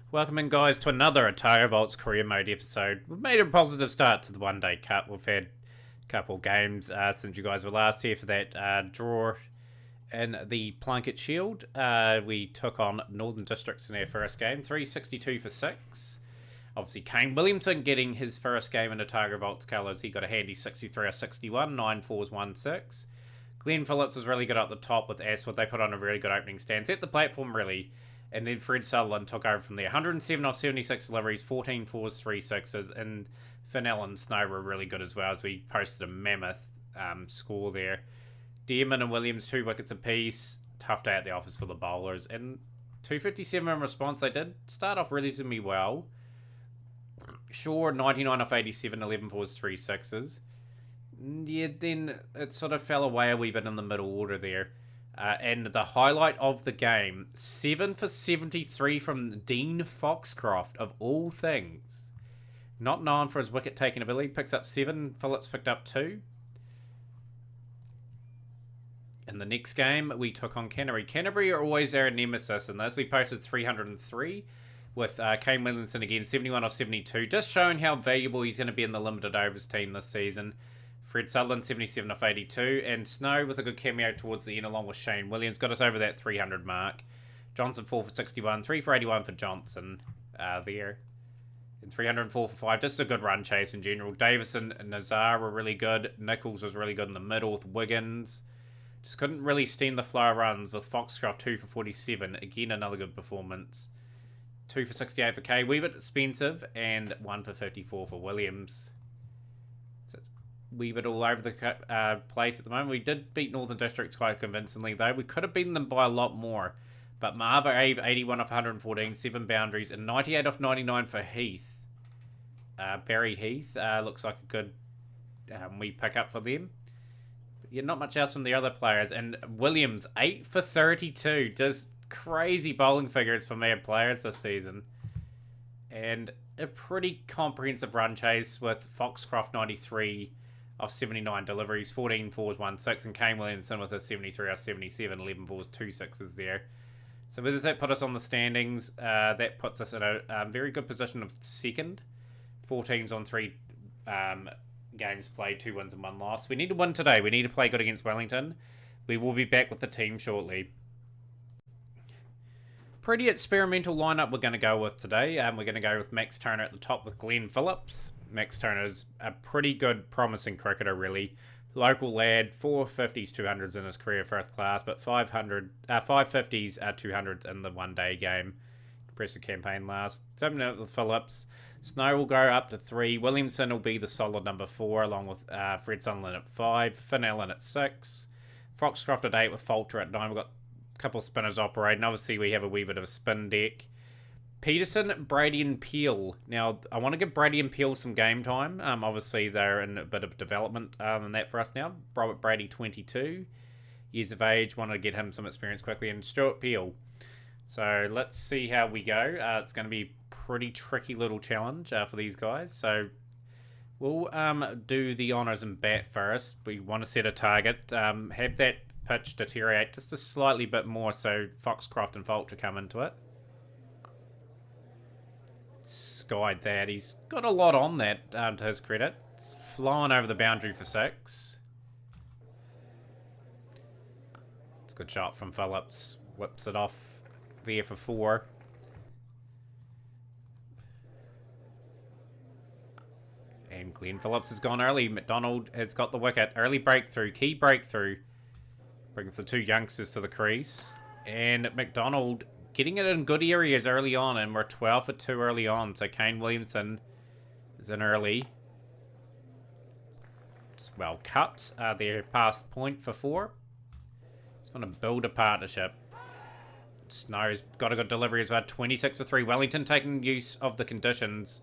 Welcome in, guys, to another Otago Vaults Career Mode episode. We've made a positive start to the One Day Cup. We've had a couple games since you guys were last here for that draw in the Plunkett Shield. We took on Northern Districts in our first game, 362 for 6. Obviously, Kane Williamson getting his first game in Otago Vaults colours. He got a handy 63 or 61, 9 4s, 1 6. Glenn Phillips was really good up the top with Aswood. They put on a really good opening stand. Set the platform, really. And then Fred Sutherland took over from there. 107 off 76 deliveries, 14 4s, 3 6s. And Fennell and Snow were really good as well, as we posted a mammoth score there. Dearman and Williams, 2 wickets apiece. Tough day at the office for the bowlers. And 257 in response. They did start off relatively well. Shaw, 99 off 87, 11 4s, 3 6s. Yeah, then it sort of fell away a wee bit in the middle order there. And the highlight of the game, 7 for 73 from Dean Foxcroft, of all things. Not known for his wicket-taking ability. Picks up 7. Phillips picked up 2. In the next game, we took on Canterbury. Canterbury are always our nemesis in this. We posted 303 with Kane Williamson again, 71 off 72. Just showing how valuable he's going to be in the limited overs team this season. Fred Sutherland, 77 off 82. And Snow with a good cameo towards the end along with Shane Williams. Got us over that 300 mark. Johnson, 4 for 61. 3 for 81 for Johnson there. And 304 for 5. Just a good run chase in general. Davison and Nazar were really good. Nichols was really good in the middle with Wiggins. Just couldn't really stem the flow of runs with Foxcroft, 2 for 47. Again, another good performance. 2 for 68 for Kay. Wee bit expensive. And 1 for 54 for Williams. So it's wee bit all over the place at the moment. We did beat Northern Districts quite convincingly, though. We could have beaten them by a lot more. But Marva Ave, 81 off 114, 7 boundaries, and 98 off 99 for Heath. Barry Heath looks like a good wee pick up for them. But yeah, not much else from the other players. And Williams, 8 for 32. Just crazy bowling figures for mere players this season. And a pretty comprehensive run chase with Foxcroft, 93 off 79 deliveries, 14 4s, 1 6, and Kane Williamson with a 73 off 77, 11 4s, 2 6s there. So where does that put us on the standings? That puts us in a very good position of second. 4 teams on 3 games played, 2 wins and 1 loss. We need to win today. We need to play good against Wellington. We will be back with the team shortly. Pretty experimental lineup we're going to go with today. We're going to go with Max Turner at the top with Glenn Phillips. Max Turner's a pretty good, promising cricketer, really. Local lad, 450s, 200s in his career first class, but 550s, 200s in the one-day game. Impressive campaign last. 7 out with Phillips. Snow will go up to 3. Williamson will be the solid number 4, along with Fred Sutherland at 5. Finn Allen at 6. Foxcroft at 8 with Falter at 9. We've got a couple of spinners operating. Obviously, we have a wee bit of a spin deck. Peterson, Brady and Peel. Now, I want to give Brady and Peel some game time. Obviously, they're in a bit of development in that for us now. Robert Brady, 22 years of age. Want to get him some experience quickly. And Stuart Peel. So, let's see how we go. It's going to be a pretty tricky little challenge for these guys. So, we'll do the honours and bat first. We want to set a target. Have that pitch deteriorate just a slightly bit more so Foxcroft and Fulcher come into it. Skied that. He's got a lot on that to his credit. It's flying over the boundary for 6. It's a good shot from Phillips. Whips it off there for 4. And Glenn Phillips has gone early. McDonald has got the wicket. Early breakthrough. Key breakthrough. Brings the 2 youngsters to the crease. And McDonald getting it in good areas early on, and we're 12 for 2 early on. So Kane Williamson is in early. Just well cut. They're past point for 4. Just want to build a partnership. Snow's got a good delivery as well. 26 for 3. Wellington taking use of the conditions.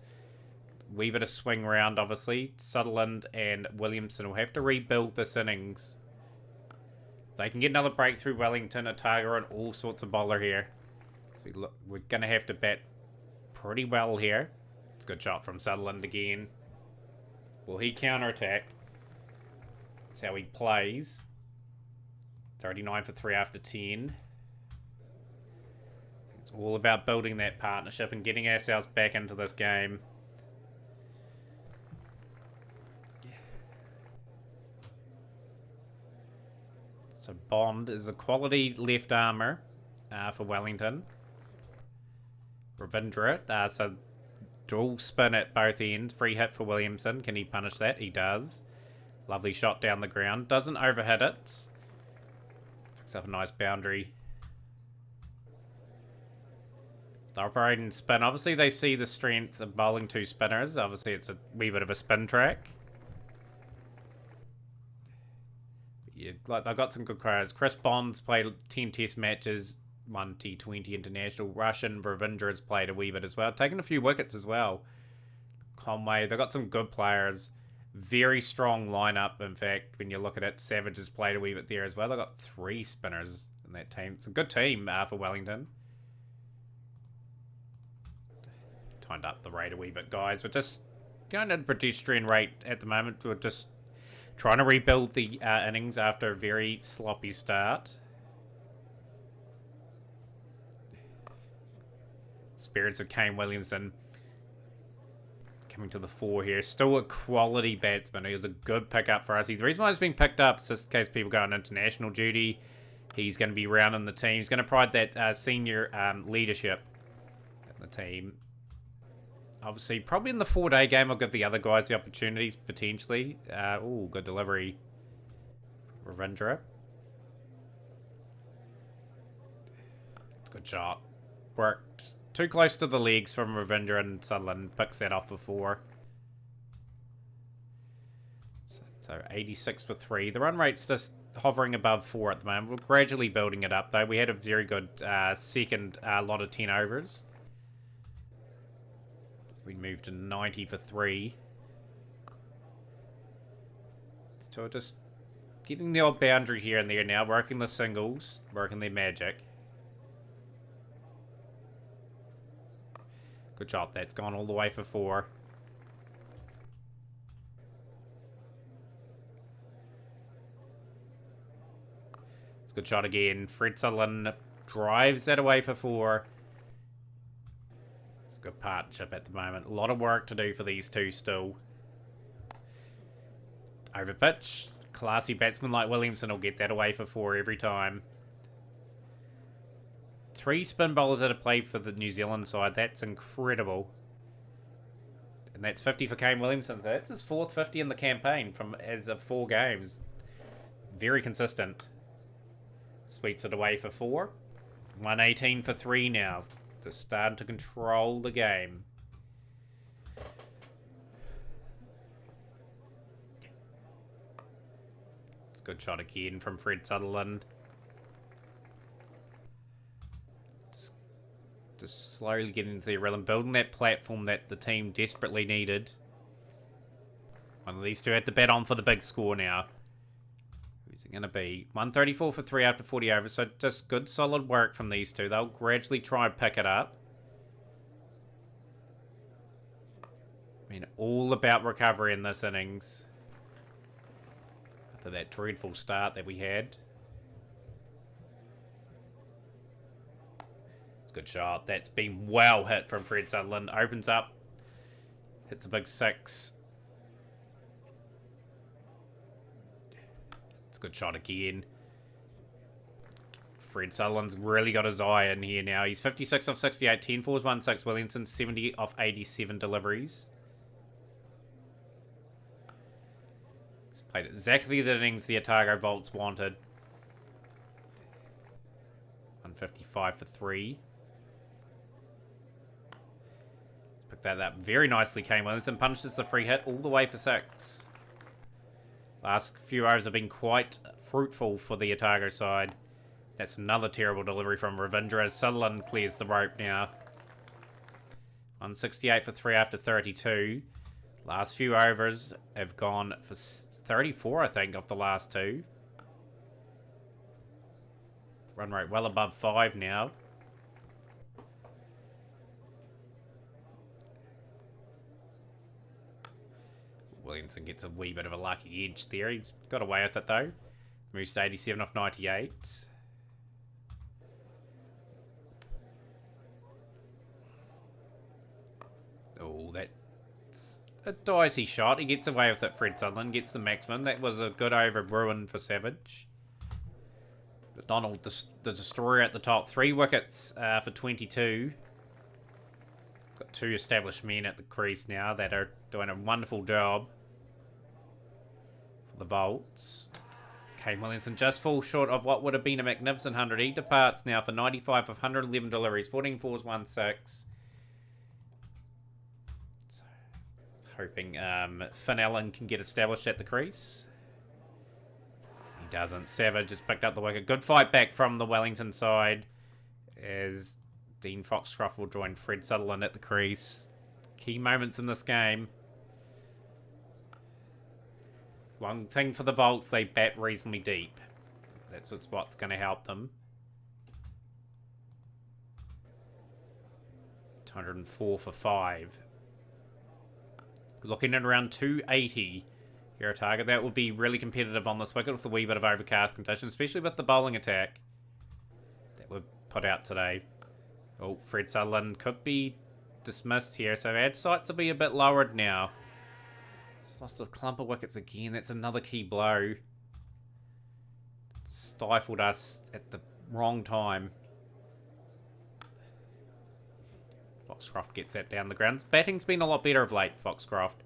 Wee bit of swing round, obviously. Sutherland and Williamson will have to rebuild this innings. They can get another breakthrough. Wellington, Otago, and all sorts of bowler here. So we're going to have to bat pretty well here. It's a good shot from Sutherland again. Will he counter-attack? That's how he plays. 39 for 3 after 10. All about building that partnership and getting ourselves back into this game. So Bond is a quality left armour for Wellington. Ravindra, so dual spin at both ends. Free hit for Williamson. Can he punish that? He does. Lovely shot down the ground. Doesn't overhit it. Picks up a nice boundary. They're operating spin. Obviously, they see the strength of bowling two spinners. Obviously, it's a wee bit of a spin track. Yeah, like they've got some good crowds. Chris Bond's played 10 test matches, 1 T20 international. Russian Ravindra's played a wee bit as well. Taken a few wickets as well. Conway, they've got some good players. Very strong lineup, in fact, when you look at it. Savage has played a wee bit there as well. They've got 3 spinners in that team. It's a good team for Wellington. Timed up the rate a wee bit, guys. We're just going at a pedestrian rate at the moment. We're just trying to rebuild the innings after a very sloppy start. Spirits of Kane Williamson coming to the fore here. Still a quality batsman. He was a good pickup for us. The reason why he's being picked up is just in case people go on international duty. He's going to be around in the team. He's going to provide that senior leadership in the team. Obviously, probably in the 4-day game, I'll give the other guys the opportunities, potentially. Oh, good delivery. Ravindra. It's a good shot. Worked too close to the legs from Ravindra, and Sutherland picks that off for 4. So 86 for 3. The run rate's just hovering above 4 at the moment. We're gradually building it up, though. We had a very good second lot of 10 overs. We moved to 90 for 3. So just getting the odd boundary here and there now. Working the singles. Working their magic. Good shot. That's gone all the way for 4. It's a good shot again. Fred Sutherland drives that away for 4. It's a good partnership at the moment. A lot of work to do for these two still. Over pitch. Classy batsman like Williamson will get that away for 4 every time. 3 spin bowlers that have played for the New Zealand side. That's incredible. And that's 50 for Kane Williamson. So that's his 4th 50 in the campaign as of 4 games. Very consistent. Sweeps it away for 4. 118 for 3 now. Just starting to control the game. It's a good shot again from Fred Sutherland. Just slowly getting into the rhythm, building that platform that the team desperately needed. One of these two had to bet on for the big score now. Who's it going to be? 134 for 3 after 40 overs, so just good solid work from these two. They'll gradually try and pick it up. I mean, all about recovery in this innings. After that dreadful start that we had. Good shot. That's been well hit from Fred Sutherland. Opens up. Hits a big 6. It's a good shot again. Fred Sutherland's really got his eye in here now. He's 56 off 68. 10 fours, 1 6. Williamson 70 off 87 deliveries. He's played exactly the innings the Otago Volts wanted. 155 for 3. That up very nicely. Kane Williamson punishes the free hit all the way for 6. Last few overs have been quite fruitful for the Otago side. That's another terrible delivery from Ravindra as Sutherland clears the rope now. 168 for 3 after 32. Last few overs have gone for 34, I think, of the last 2. Run rate well above 5 now. Williamson gets a wee bit of a lucky edge there. He's got away with it though. Moves to 87 off 98. a dicey shot. He gets away with it, Fred Sutherland. Gets the maximum. That was a good over Bruin for Savage. But Donald, the destroyer at the top. 3 wickets for 22. Got 2 established men at the crease now that are doing a wonderful job for the Volts. Kane Williamson just falls short of what would have been a magnificent 100. He departs now for 95 of 111 deliveries. 14 fours, 1 6. So, hoping Finn Allen can get established at the crease. He doesn't. Savage has picked up the wicket. Good fight back from the Wellington side as Dean Foxcroft will join Fred Sutherland at the crease. Key moments in this game. One thing for the Volts, they bat reasonably deep. That's what's going to help them. 204 for 5. Looking at around 280 here at Otago. That would be really competitive on this wicket with a wee bit of overcast conditions, especially with the bowling attack that we've put out today. Oh, Fred Sutherland could be dismissed here, so ad sights will be a bit lowered now. Just lost a clump of wickets again. That's another key blow. Stifled us at the wrong time. Foxcroft gets that down the ground. Batting's been a lot better of late, Foxcroft,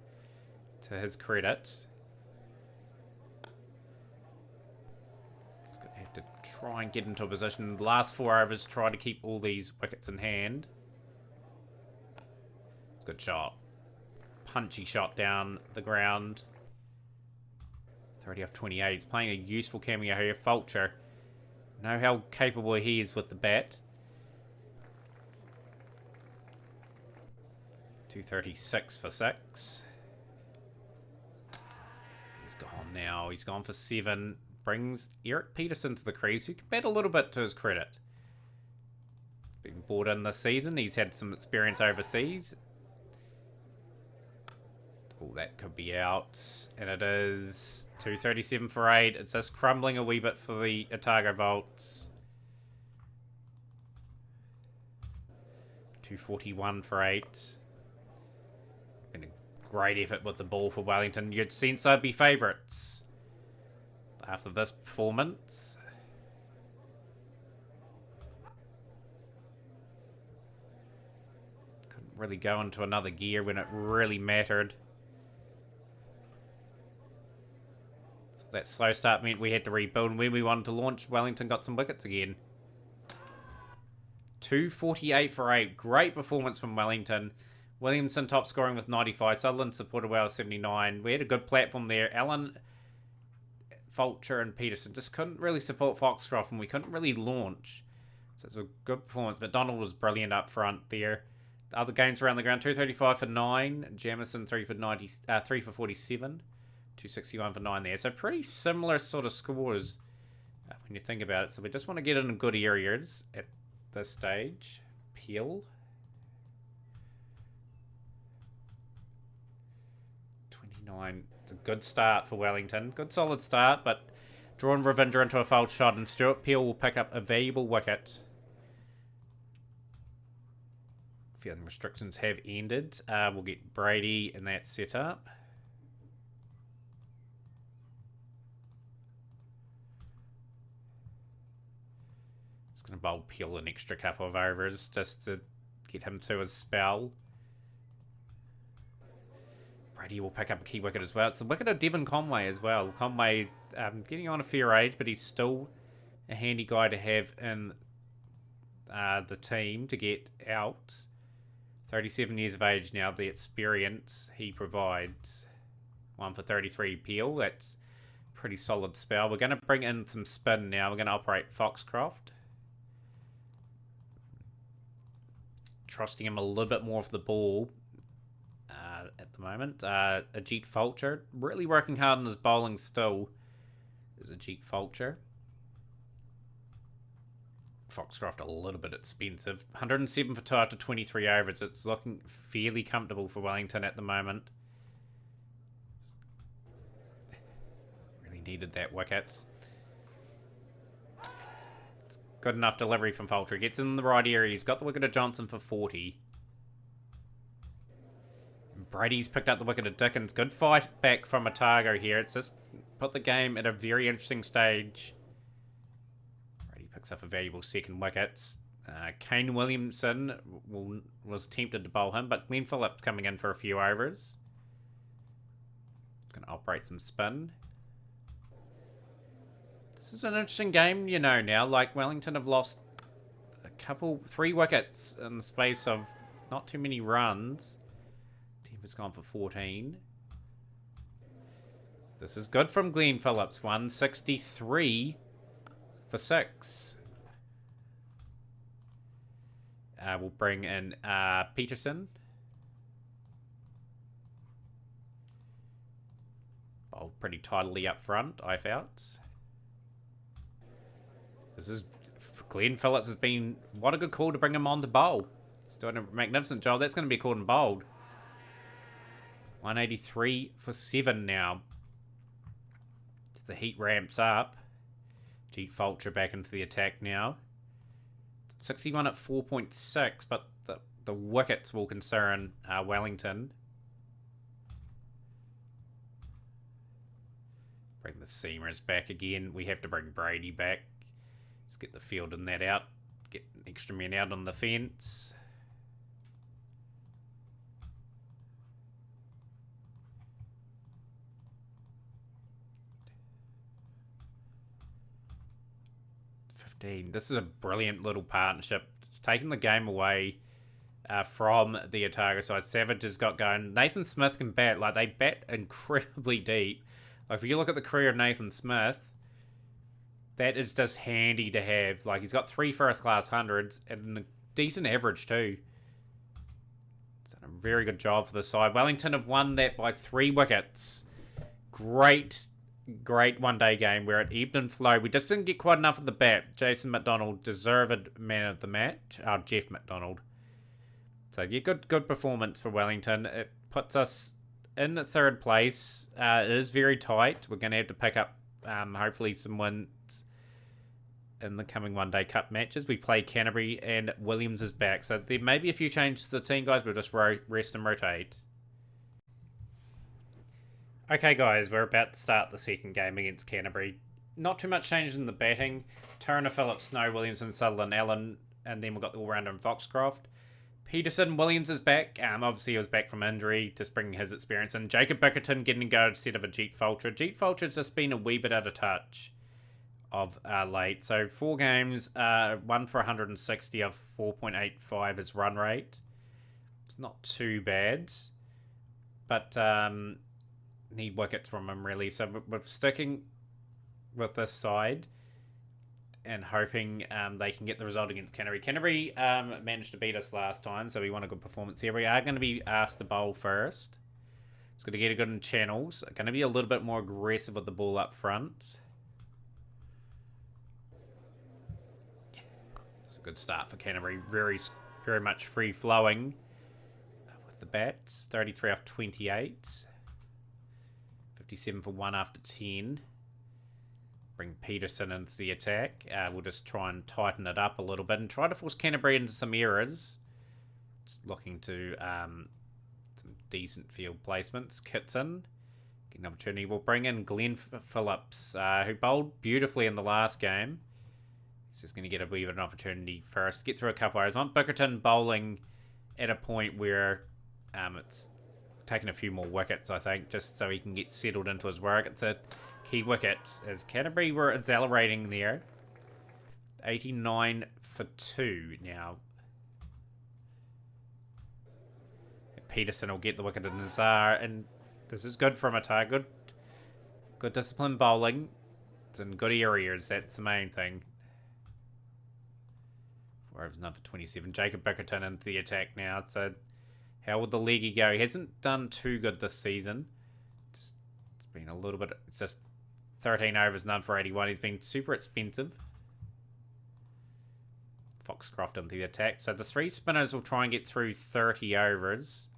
to his credit. He's going to have to try and get into a position. The last 4 overs, try to keep all these wickets in hand. It's a good shot. Punchy shot down the ground. 30 off 28. He's playing a useful cameo here. Fulcher. Know how capable he is with the bat. 236 for 6. He's gone now. He's gone for 7. Brings Eric Peterson to the crease, who can bat a little bit to his credit. Been brought in this season. He's had some experience overseas. Oh, that could be out. And it is 237 for 8. It's just crumbling a wee bit for the Otago Volts. 241 for 8. Been a great effort with the ball for Wellington. You'd sense they'd be favourites after this performance. Couldn't really go into another gear when it really mattered. That slow start meant we had to rebuild, and when we wanted to launch, Wellington got some wickets again. 248 for 8. Great performance from Wellington. Williamson top scoring with 95. Sutherland supported well with 79. We had a good platform there. Allen, Fulcher and Peterson just couldn't really support Foxcroft, and we couldn't really launch. So it's a good performance. McDonald was brilliant up front there. The other games around the ground, 235 for 9. Jamison 3 for 47. 261 for 9 there. So pretty similar sort of scores when you think about it. So we just want to get in good areas at this stage. Peel. 29. It's a good start for Wellington. Good solid start, but drawing Ravinder into a foul shot, and Stuart Peel will pick up a valuable wicket. Fielding restrictions have ended. We'll get Brady in that setup. Going to bowl Peel an extra couple of overs just to get him to his spell. Brady will pick up a key wicket as well. It's the wicket of Devon Conway as well. Conway getting on a fair age, but he's still a handy guy to have in the team to get out. 37 years of age now, the experience he provides. 1 for 33 Peel. That's a pretty solid spell. We're going to bring in some spin now. We're going to operate Foxcroft. Trusting him a little bit more for the ball at the moment. Ajit Fulcher, really working hard on his bowling still, is Ajit Fulcher. Foxcroft a little bit expensive. 107 for 2 after 23 overs. It's looking fairly comfortable for Wellington at the moment. Really needed that wicket. Good enough delivery from Fulcher. Gets in the right area. He's got the wicket of Johnson for 40. Brady's picked up the wicket of Dickens. Good fight back from Otago here. It's just put the game at a very interesting stage. Brady picks up a valuable second wicket. Kane Williamson was tempted to bowl him, but Glenn Phillips coming in for a few overs. Going to operate some spin. This is an interesting game, you know, now. Like, Wellington have lost 3 wickets in the space of not too many runs. Team has gone for 14. This is good from Glenn Phillips. 163 for 6. We'll bring in Peterson. Bowled pretty tidily up front, I felt. This is... Glenn Phillips has been... What a good call to bring him on to bowl. He's doing a magnificent job. That's going to be called and bowled. 183 for 7 now. As the heat ramps up. Jeet Fulcher back into the attack now. 61 at 4.6, but the wickets will concern Wellington. Bring the seamers back again. We have to bring Brady back. Let's get the field and that out. Get extra men out on the fence. This is a brilliant little partnership. It's taken the game away from the Otago side. Savage has got going. Nathan Smith can bat. Like, they bat incredibly deep. Like, if you look at the career of Nathan Smith, that is just handy to have. Like, he's got 3 first-class hundreds and a decent average too. It's done a very good job for the side. Wellington have won that by 3 wickets. Great one-day game where it ebbed and flowed. We just didn't get quite enough of the bat. Jason McDonald, deserved man of the match. Jeff McDonald. So, yeah, good performance for Wellington. It puts us in 3rd place. It is very tight. We're going to have to pick up, hopefully, some wins in the coming one-day cup matches. We play Canterbury and Williams is back. So, there may be a few changes to the team, guys. We'll just rest and rotate. Okay, guys, we're about to start the second game against Canterbury. Not too much changes in the batting. Turner, Phillips, Snow, Williamson, Sutherland, Allen, and then we've got the all-rounder in Foxcroft. Peterson, Williams is back. Obviously, he was back from injury, just bringing his experience. And Jacob Bickerton getting to go instead of a Jeet Fulcher. Jeet Fulcher's just been a wee bit out of touch of late. So, 4 games, 1 for 160 of 4.85 is run rate. It's not too bad. But... need wickets from him, really. So we're sticking with this side and hoping they can get the result against Canterbury. Canterbury managed to beat us last time, so we want a good performance here. We are going to be asked to bowl first. It's going to get a good in channels. Going to be a little bit more aggressive with the ball up front. It's a good start for Canterbury. Very much free-flowing with the bats. 33 off 28. 57 for 1 after 10. Bring Peterson into the attack. We'll just try and tighten it up a little bit and try to force Canterbury into some errors. Just looking to some decent field placements. Kitson, get an opportunity. We'll bring in Glenn Phillips, who bowled beautifully in the last game. He's just going to get a wee bit of an opportunity first. Get through a couple hours. I want Bickerton bowling at a point where it's taking a few more wickets, I think, just so he can get settled into his work. It's a key wicket as Canterbury were accelerating there. 89 for 2 now. And Peterson will get the wicket to Nazar, and this is good from Otago. Good disciplined bowling. It's in good areas, that's the main thing. 4 overs, none for 27. Jacob Bickerton into the attack now. So how would the leggy go? He hasn't done too good this season. It's been a little bit... It's just 13 overs, none for 81. He's been super expensive. Foxcroft into the attack. So the 3 spinners will try and get through 30 overs.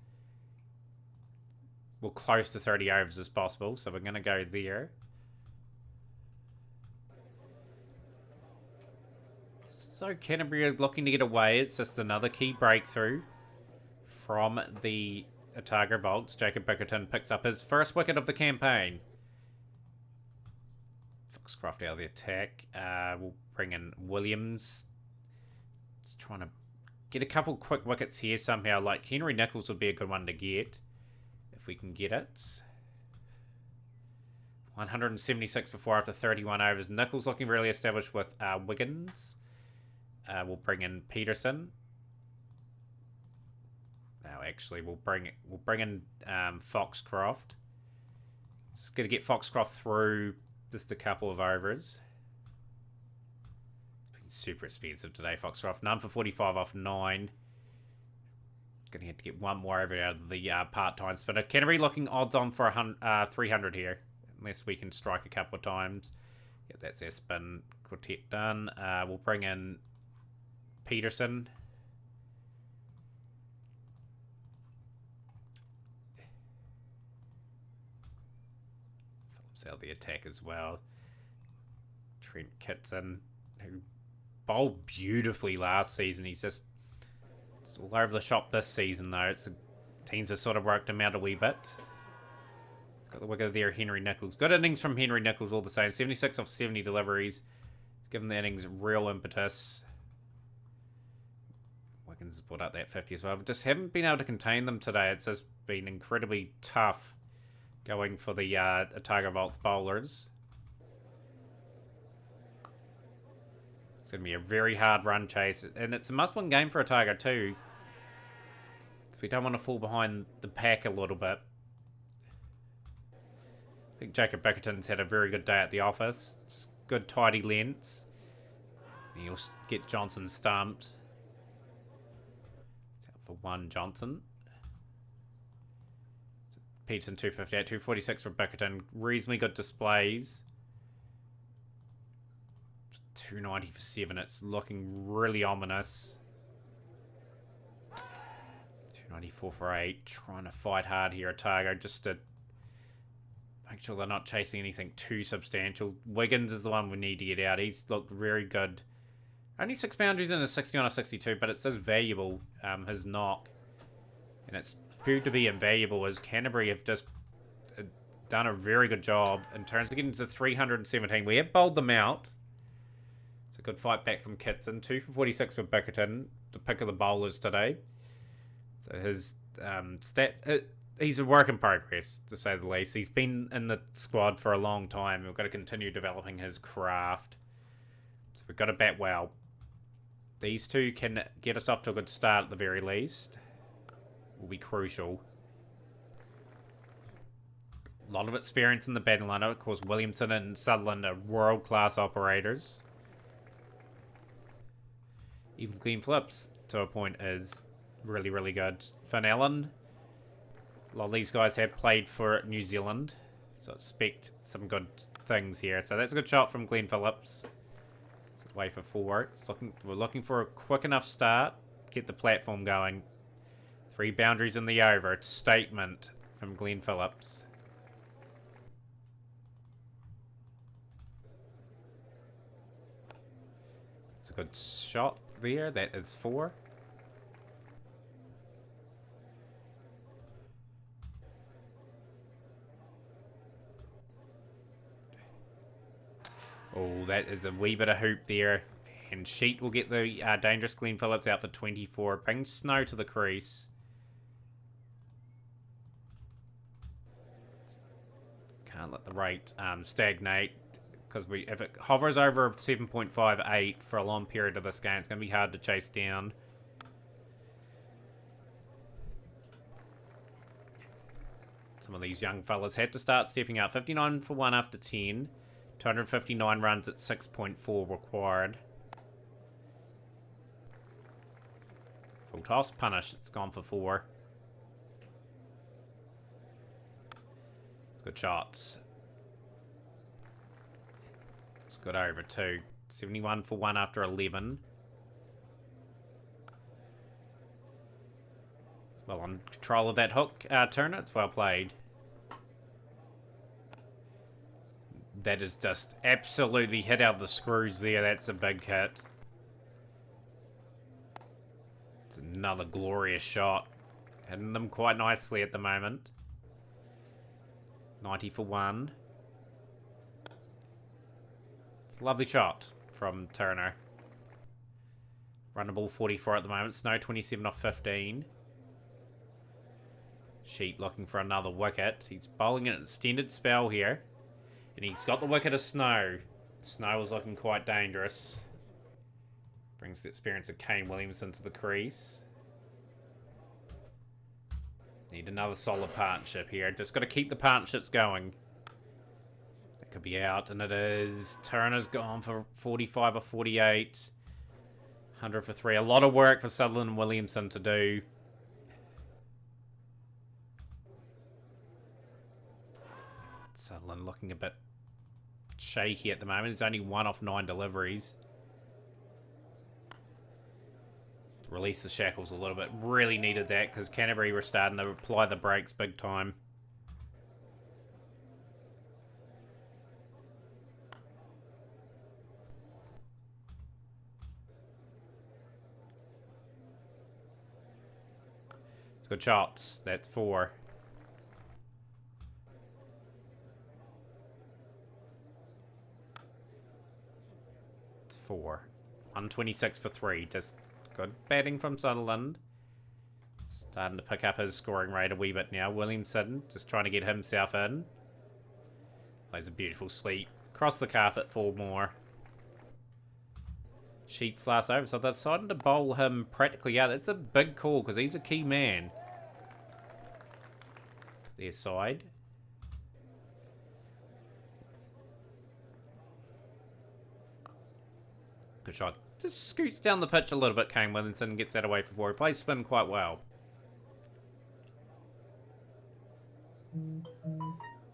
Well, close to 30 overs as possible. So we're going to go there. So Canterbury are looking to get away. It's just another key breakthrough from the Otago vaults. Jacob Bickerton picks up his first wicket of the campaign. Foxcroft out of the attack. We'll bring in Williams. Just trying to get a couple quick wickets here somehow. Like Henry Nicholls would be a good one to get. If we can get it. 176 for 4 after 31 overs. Nicholls looking really established with Wiggins. We'll bring in Peterson. No, actually, we'll bring in Foxcroft. Just going to get Foxcroft through just a couple of overs. It's been super expensive today, Foxcroft. None for 45 off 9. Going to have to get one more over out of the part-time spinner. Canterbury looking odds on for 300 here. Unless we can strike a couple of times. Yeah, that's our spin quartet done. We'll bring in Peterson. Phillips out the attack as well. Trent Kitson, who bowled beautifully last season. He's just all over the shop this season, though. Teams have sort of worked him out a wee bit. Got the wicket there, Henry Nicholls. Good innings from Henry Nicholls all the same. 76 off 70 deliveries. He's given the innings real impetus. Wiggins has brought up that 50 as well. But just haven't been able to contain them today. It's just been incredibly tough going for the Otago Volts bowlers. It's going to be a very hard run chase. And it's a must-win game for Otago too. So we don't want to fall behind the pack a little bit. I think Jacob Bickerton's had a very good day at the office. It's good tidy lengths. You'll get Johnson stumped. Out for 1 Johnson. Peterson 258, 246 for Bickerton. Reasonably good displays. 290 for 7. It's looking really ominous. 294 for 8. Trying to fight hard here, Otago, just to make sure they're not chasing anything too substantial. Wiggins is the one we need to get out. He's looked very good. Only 6 boundaries in a 61 or 62, but it says valuable, his knock. And it's proved to be invaluable as Canterbury have just done a very good job in terms of getting to 317. We have bowled them out. It's a good fight back from Kitson. 2 for 46 for Bickerton, the pick of the bowlers today. So his he's a work in progress, to say the least. He's been in the squad for a long time. We've got to continue developing his craft. So we've got to bat well. These two can get us off to a good start at the very least. Will be crucial. A lot of experience in the batting lineup. Of course, Williamson and Sutherland are world-class operators. Even Glenn Phillips, to a point, is really, really good. Finn Allen. A lot of these guys have played for New Zealand, so expect some good things here. So that's a good shot from Glenn Phillips. It's away for 4. We're looking for a quick enough start. Get the platform going. 3 boundaries in the over. It's statement from Glenn Phillips. It's a good shot there. That is 4. Oh, that is a wee bit of hoop there. And Sheet will get the dangerous Glenn Phillips out for 24. Brings Snow to the crease. Can't let the rate stagnate. Because if it hovers over 7.58 for a long period of this game, it's going to be hard to chase down. Some of these young fellas had to start stepping up. 59 for 1 after 10. 259 runs at 6.4 required. Full toss, punish. It's gone for 4. Good shots. It's got over 2. 71 for 1 after 11. It's well on control of that hook, Turner. It's well played. That is just absolutely hit out the screws there. That's a big hit. It's another glorious shot. Hitting them quite nicely at the moment. 90 for 1. It's a lovely shot from Turner. Runnable 44 at the moment. Snow 27 off 15. Sheet looking for another wicket. He's bowling an extended spell here. And he's got the wicket of Snow. Snow is looking quite dangerous. Brings the experience of Kane Williamson to the crease. Need another solid partnership here. Just got to keep the partnerships going. That could be out, and it is. Turner's gone for 45 or 48. 100 for 3. A lot of work for Sutherland and Williamson to do. Sutherland looking a bit shaky at the moment. He's only 1 off 9 deliveries. Release the shackles a little bit. Really needed that because Canterbury were starting to apply the brakes big time. It's good shots. That's 4. It's 4. 126 for 3. Just good batting from Sutherland. Starting to pick up his scoring rate a wee bit now. Williamson just trying to get himself in. Plays a beautiful sweep. Across the carpet for more. Sheets last over. So they're deciding to bowl him practically out. It's a big call because he's a key man. Their side. Good shot. Just scoots down the pitch a little bit, Kane Williamson, and gets that away for 4. He plays spin quite well.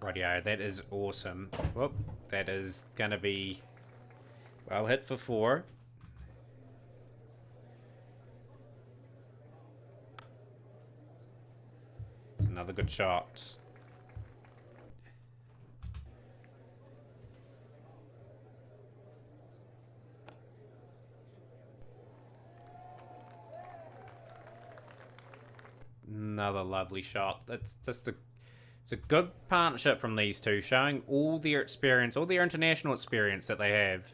Rightio, that is awesome. Whoop, that is going to be well hit for 4. It's another good shot. Another lovely shot. It's a good partnership from these two, showing all their experience, all their international experience that they have.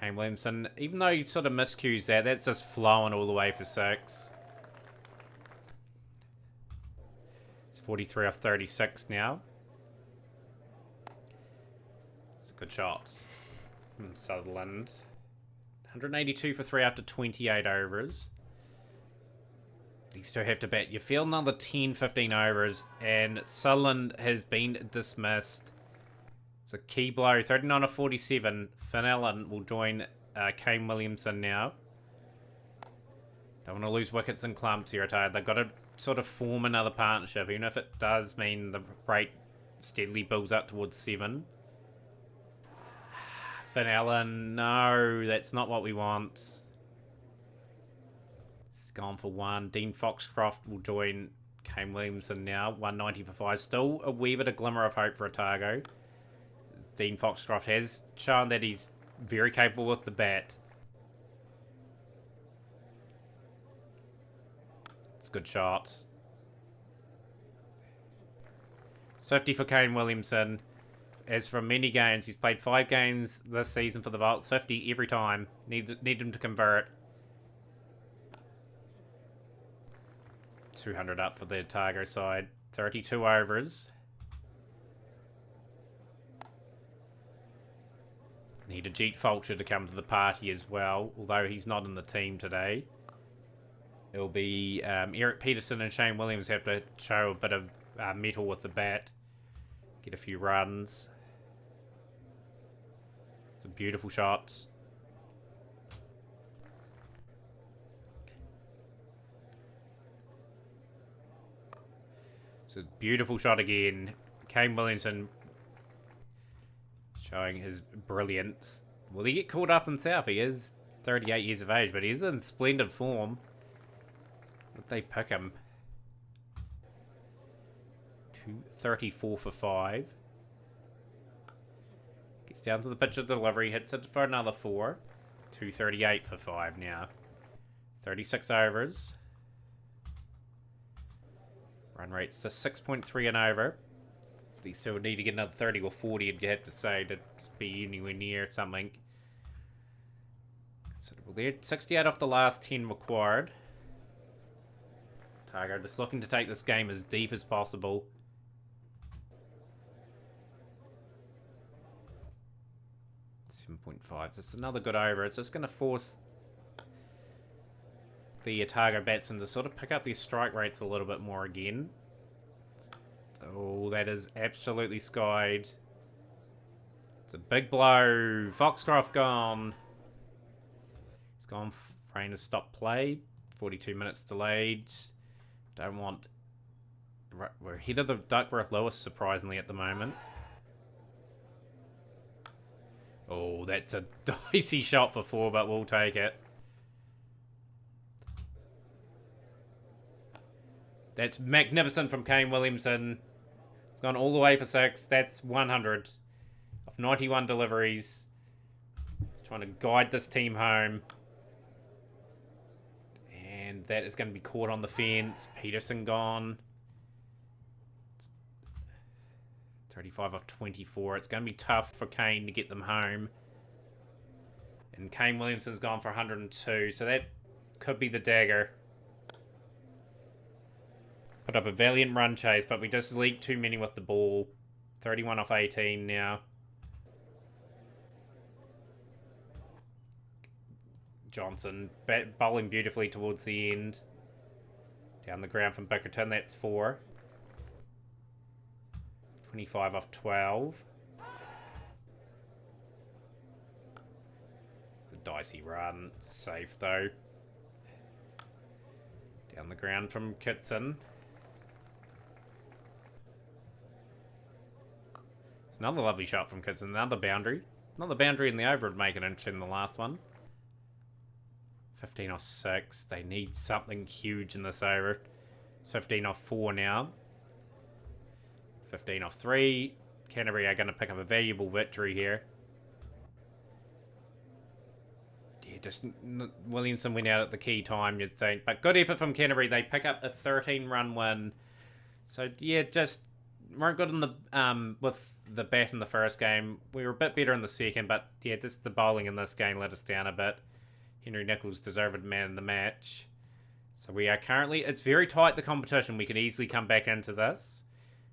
Kane Williamson, even though he sort of miscues that, that's just flowing all the way for 6. It's 43 off 36 now. It's a good shot from Sutherland. 182 for 3 after 28 overs. These two have to bat. You feel another 10, 15 overs, and Sutherland has been dismissed. It's a key blow. 39 of 47. Finn Allen will join Kane Williamson now. Don't want to lose wickets and clumps here, Otago. They've got to sort of form another partnership, even if it does mean the rate steadily builds up towards 7. Finn Allen, no, that's not what we want. Gone for 1. Dean Foxcroft will join Kane Williamson now. 190 for 5. Still a wee bit of glimmer of hope for Otago. Dean Foxcroft has shown that he's very capable with the bat. It's a good shot. It's 50 for Kane Williamson. As from many games, he's played 5 games this season for the Volts. 50 every time. Need him to convert. 200 up for the Otago side. 32 overs. Need a Jeet Fulcher to come to the party as well, although he's not in the team today. It'll be Eric Peterson and Shane Williams have to show a bit of mettle with the bat. Get a few runs. Some beautiful shots. So beautiful shot again. Kane Williamson showing his brilliance. Will he get caught up himself? He is 38 years of age, but he's in splendid form. Would they pick him? 234 for 5. Gets down to the pitch of delivery, hits it for another 4. 238 for 5 now. 36 overs. Run rate's to 6.3 and over. These two would need to get another 30 or 40, and you have to say to be anywhere near something. So there, 68 off the last 10 required. Otago just looking to take this game as deep as possible. .5. Just another good over. It's just going to force the Otago batsmen to sort of pick up their strike rates a little bit more again. Oh, that is absolutely skied. It's a big blow. Foxcroft gone. He's gone. Rain has stopped play. 42 minutes delayed. Don't want... We're ahead of the Duckworth-Lewis, surprisingly, at the moment. Oh, that's a dicey shot for 4, but we'll take it. That's magnificent from Kane Williamson. It's gone all the way for 6. That's 100 of 91 deliveries. Trying to guide this team home. And that is going to be caught on the fence. Peterson gone. 35 off 24. It's going to be tough for Kane to get them home. And Kane Williamson's gone for 102. So that could be the dagger. Put up a valiant run chase, but we just leaked too many with the ball. 31 off 18 now. Johnson bowling beautifully towards the end. Down the ground from Bickerton, that's 4. 25 off 12. It's a dicey run. It's safe, though. Down the ground from Kitson. It's another lovely shot from Kitson. Another boundary. Another boundary in the over would make it interesting in the last one. 15 off 6. They need something huge in this over. It's 15 off 4 now. 15 off 3. Canterbury are going to pick up a valuable victory here. Yeah, just Williamson went out at the key time, you'd think. But good effort from Canterbury. They pick up a 13-run win. So, yeah, just weren't good in the with the bat in the first game. We were a bit better in the second, but, yeah, just the bowling in this game let us down a bit. Henry Nichols deserved man in the match. So we are currently... It's very tight, the competition. We can easily come back into this.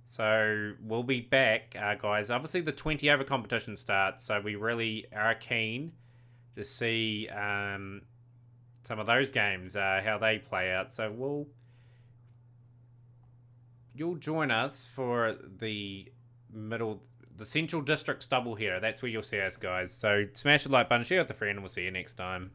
So we'll be back, guys. Obviously, the 20-over competition starts, so we really are keen to see some of those games, how they play out. So you'll join us for the Central Districts doubleheader. That's where you'll see us, guys. So smash the like button, share with a friend, and we'll see you next time.